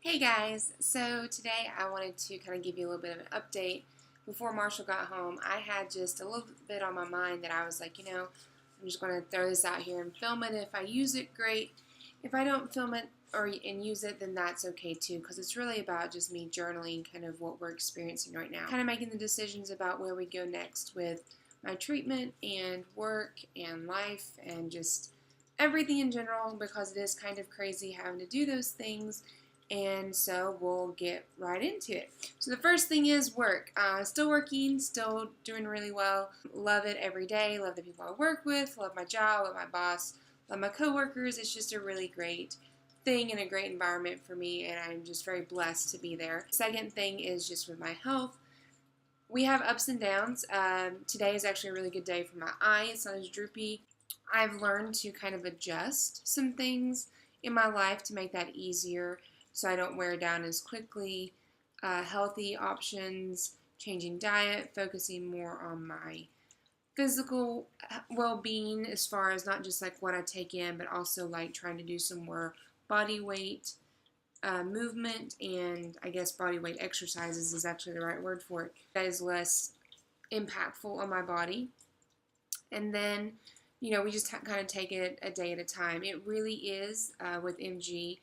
Hey guys, so today I wanted to kind of give you a little bit of an update. Before Marshall got home, I had just a little bit on my mind that I was like, I'm just going to throw this out here and film it. If I use it, great. If I don't film it and use it, then that's okay too, because it's really about just me journaling kind of what we're experiencing right now. Kind of making the decisions about where we go next with my treatment and work and life and just everything in general, because it is kind of crazy having to do those things. And so we'll get right into it. So the first thing is work. Still working, still doing really well. Love it every day. Love the people I work with. Love my job. Love my boss. Love my coworkers. It's just a really great thing and a great environment for me, and I'm just very blessed to be there. Second thing is just with my health. We have ups and downs. Today is actually a really good day for my eye. It's not as droopy. I've learned to kind of adjust some things in my life to make that easier so I don't wear down as quickly. Healthy options, changing diet, focusing more on my physical well-being as far as not just like what I take in, but also like trying to do some more body weight movement, and I guess body weight exercises is actually the right word for it. That is less impactful on my body. And then, we just kind of take it a day at a time. It really is, with MG,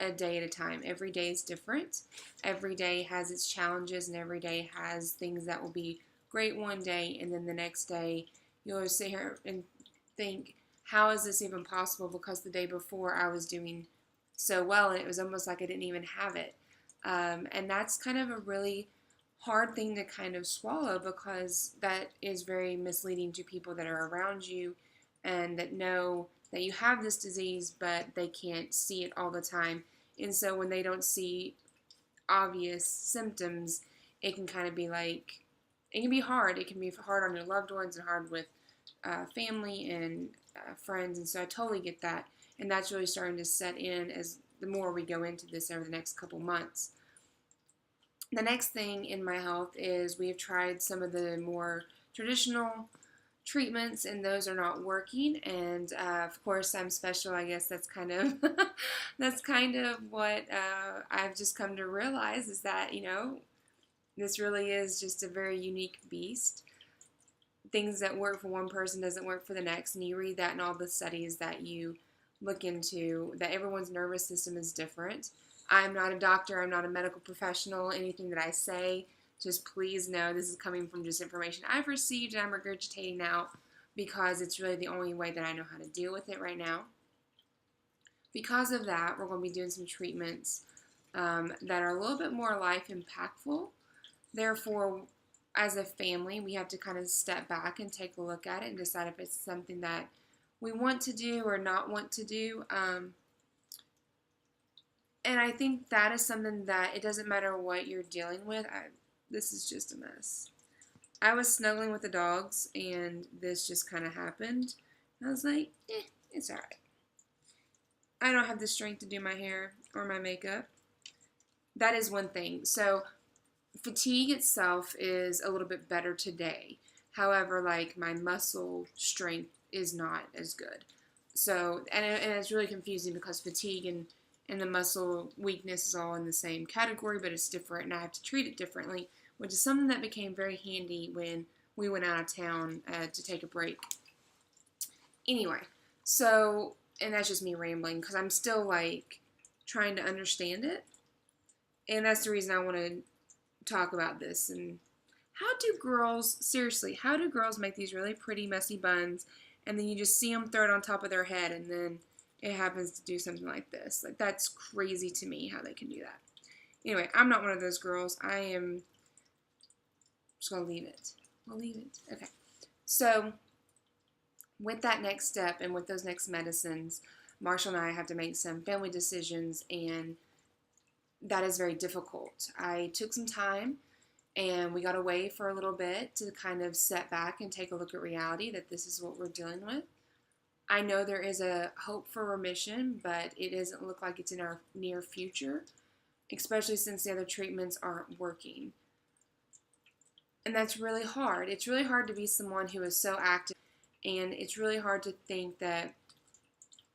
a day at a time. Every day is different. Every day has its challenges, and every day has things that will be great one day, and then the next day you'll sit here and think, how is this even possible? Because the day before I was doing so well, and it was almost like I didn't even have it. And that's kind of a really hard thing to kind of swallow, because that is very misleading to people that are around you and that know that you have this disease, but they can't see it all the time. And so when they don't see obvious symptoms, it can kind of be like, it can be hard. It can be hard on your loved ones and hard with family and friends. And so I totally get that. And that's really starting to set in as the more we go into this over the next couple months. The next thing in my health is we have tried some of the more traditional treatments, and those are not working. And of course, I'm special. I guess that's kind of that's kind of what I've just come to realize, is that this really is just a very unique beast. Things that work for one person doesn't work for the next, and you read that in all the studies that you look into, that everyone's nervous system is different. I'm not a doctor. I'm not a medical professional. Anything that I say, just please know this is coming from just information I've received and I'm regurgitating out, because it's really the only way that I know how to deal with it right now. Because of that, we're going to be doing some treatments that are a little bit more life impactful. Therefore, as a family, we have to kind of step back and take a look at it and decide if it's something that we want to do or not want to do. And I think that is something that it doesn't matter what you're dealing with. This is just a mess. I was snuggling with the dogs, and this just kind of happened. I was like, it's alright. I don't have the strength to do my hair or my makeup. That is one thing. So fatigue itself is a little bit better today. However, like, my muscle strength is not as good. So, and it's really confusing, because fatigue and the muscle weakness is all in the same category, but it's different, and I have to treat it differently, which is something that became very handy when we went out of town to take a break. Anyway, so, and that's just me rambling, because I'm still, like, trying to understand it, and that's the reason I want to talk about this. And seriously, how do girls make these really pretty, messy buns, and then you just see them throw it on top of their head, and then it happens to do something like this? Like, that's crazy to me how they can do that. Anyway, I'm not one of those girls. I am just going to leave it. I'll leave it. Okay. So, with that next step and with those next medicines, Marshall and I have to make some family decisions, and that is very difficult. I took some time, and we got away for a little bit to kind of step back and take a look at reality, that this is what we're dealing with. I know there is a hope for remission, but it doesn't look like it's in our near future, especially since the other treatments aren't working. And that's really hard. It's really hard to be someone who is so active, and it's really hard to think that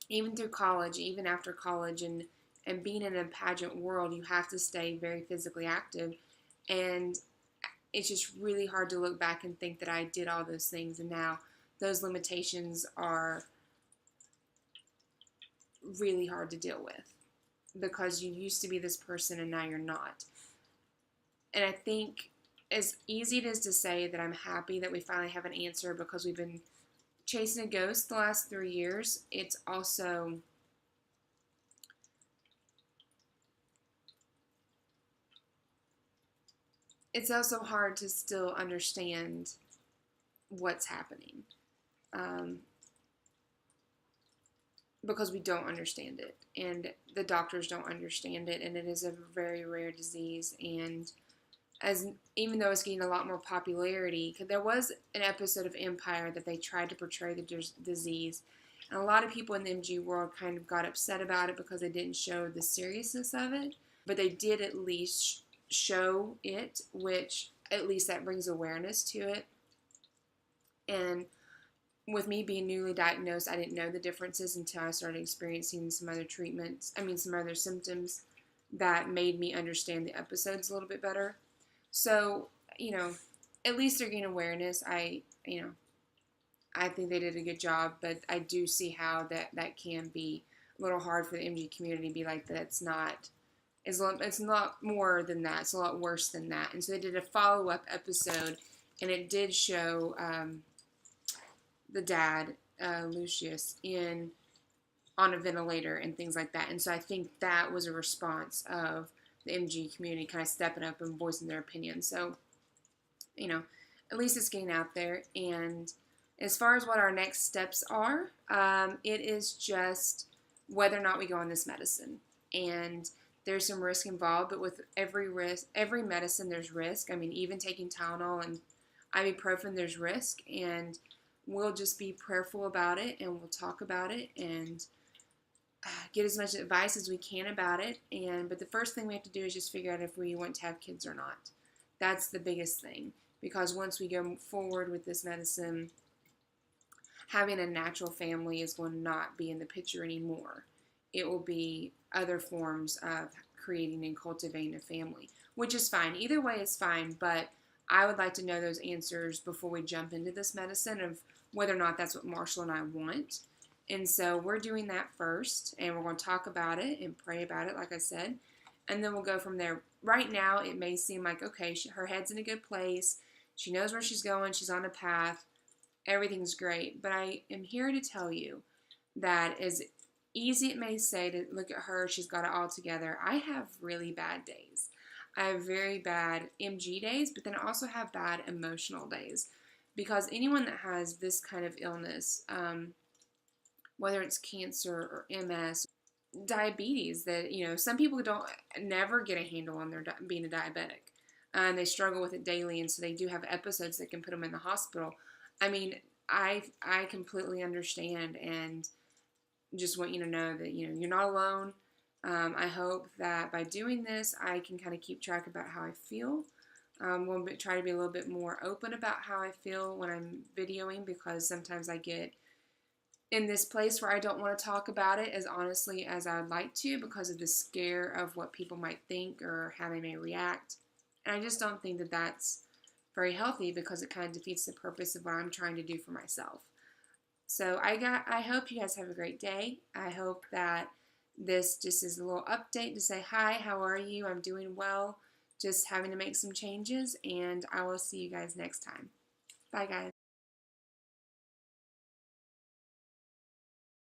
even through college, even after college, and And being in a pageant world, you have to stay very physically active. And it's just really hard to look back and think that I did all those things. And now those limitations are really hard to deal with because you used to be this person and now you're not. And I think as easy it is to say that I'm happy that we finally have an answer because we've been chasing a ghost the last 3 years, it's also hard to still understand what's happening because we don't understand it, and the doctors don't understand it, and it is a very rare disease. And even though it's getting a lot more popularity, because there was an episode of Empire that they tried to portray the disease, and a lot of people in the MG world kind of got upset about it because they didn't show the seriousness of it, but they did at least show it, which at least that brings awareness to it. And with me being newly diagnosed, I didn't know the differences until I started experiencing some other some other symptoms that made me understand the episodes a little bit better. So, at least they're getting awareness. I think they did a good job, but I do see how that can be a little hard for the MG community to be like, it's a lot more than that. It's a lot worse than that. And so they did a follow-up episode, and it did show the dad, Lucius, on a ventilator and things like that. And so I think that was a response of the MG community kind of stepping up and voicing their opinion. So, at least it's getting out there. And as far as what our next steps are, it is just whether or not we go on this medicine. And there's some risk involved, but with every medicine, there's risk. I mean, even taking Tylenol and ibuprofen, there's risk. And we'll just be prayerful about it, and we'll talk about it, and get as much advice as we can about it. But the first thing we have to do is just figure out if we want to have kids or not. That's the biggest thing, because once we go forward with this medicine, having a natural family is going to not be in the picture anymore. It will be other forms of creating and cultivating a family, which is fine. Either way is fine, but I would like to know those answers before we jump into this medicine of whether or not that's what Marshall and I want. And so we're doing that first, and we're going to talk about it and pray about it, like I said, and then we'll go from there. Right now, it may seem like, okay, her head's in a good place. She knows where she's going. She's on a path. Everything's great. But I am here to tell you that as easy it may say to look at her, she's got it all together, I have really bad days. I have very bad MG days, but then I also have bad emotional days. Because anyone that has this kind of illness, whether it's cancer or MS, diabetes, that, some people never get a handle on their being a diabetic. And they struggle with it daily, and so they do have episodes that can put them in the hospital. I mean, I completely understand, and just want you to know that, you're not alone. I hope that by doing this, I can kind of keep track about how I feel. We'll try to be a little bit more open about how I feel when I'm videoing, because sometimes I get in this place where I don't want to talk about it as honestly as I would like to because of the scare of what people might think or how they may react. And I just don't think that that's very healthy, because it kind of defeats the purpose of what I'm trying to do for myself. So I hope you guys have a great day. I hope that this just is a little update to say, hi, how are you? I'm doing well. Just having to make some changes, and I will see you guys next time. Bye, guys.